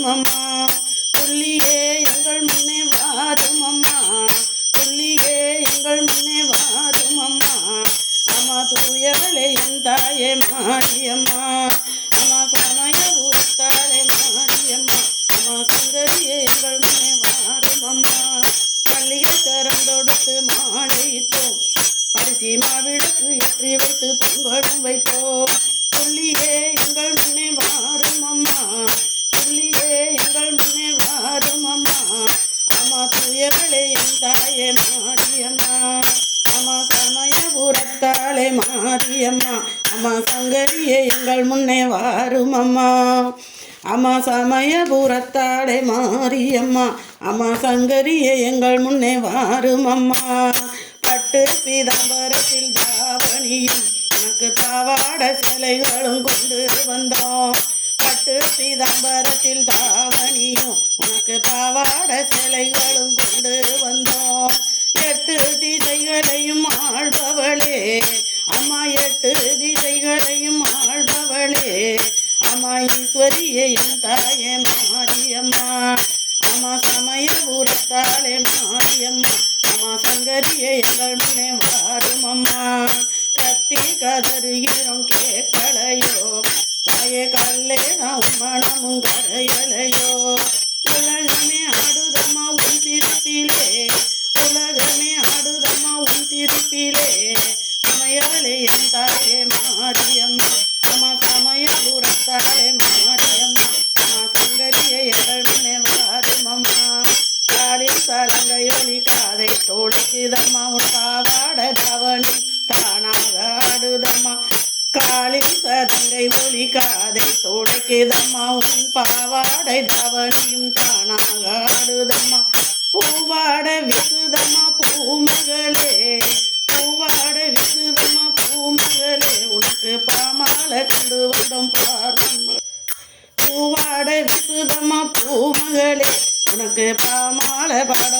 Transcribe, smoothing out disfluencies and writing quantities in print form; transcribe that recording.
வாரும் அம்மா துள்ளியே எங்கள் முன்னே வாரும் அம்மா துள்ளியே எங்கள் முன்னே வாரும் அம்மா அம்மா தூயவளே என் தாயே மாரியம்மா அம்மா சமயபுரத்தாலே மாரியம்மா அம்மா சுந்தரியே எங்கள் முன்னே வாரும் அம்மா பள்ளியை கரம் தொடுத்து மாலையிட்டோம் அரிசி மாவிளக்கு ஏற்றி வைத்து பொங்கலும் வைத்தோம் துள்ளியே எங்கள் முன்னே வாரும் அம்மா துள்ளியே எங்கள் முன்னே வாரும் அம்மா அம்மா தூயவளே என் தாயே மாரியம்மா அம்மா சமயபுரத்தாலே மாரியம்மா அம்மா சங்கரியே எங்கள் முன்னே வாரும் அம்மா அம்மா சமயபுரத்தாலே மாரியம்மா அம்மா சங்கரியே எங்கள் முன்னே வாரும் அம்மா பட்டு பீதாம்பரத்தில் தாவணியும் உனக்கு பாவாட சிலைகளும் கொண்டு வந்தோம் பட்டு பீதாம்பரத்தில் தாவணியும் உனக்கு பாவாட சிலைகளும் கொண்டு வந்தோம் 8 திசைகளையும் ஆள்பவளே அம்மா 8 திசைகளையும் ஆள்பவளே அம்மா ஈஸ்வரியே என் தாயே மாரியம்மா அம்மா சமயபுரத்தாலே மாரியம்மா அம்மா சங்கரியே எங்கள் முன்னே வாரும் அம்மா கத்தி கதறுகிறோம் கேட்கலையோ தாயே கல்லே நான் மனமும் கரையலையோ உலகமே ஆடுதம்மா உன் திருப்பிலே உலகமே ஆடுதம்மா உன் திருப்பிலே சமயவளே என் தாயே மாரியம்மா அம்மா சமயபுரத்தாலே மாரியம்மா அம்மா சங்கரியே எங்கள் முன்னே வாரும் அம்மா காலில் சலங்கை ஒலி காதை தோழிக்குதம்மா உன் பாவாட தவணி தானாக ஆடுதம்மா காலில் சதங்கை ஒலி காதை தோழிக்குதம்மா உன் பாவாடை தவணியும் தானாக ஆடுதம்மா பூவாட விசுதம்மா பூமகளே பூவாட விசுதம்மா பூமகளே உனக்கு பாமாலை கொண்டு வந்தோம் பார்வம் பூவாட விசுதம்மா பூமகளே உனக்கு பாமாலை பாட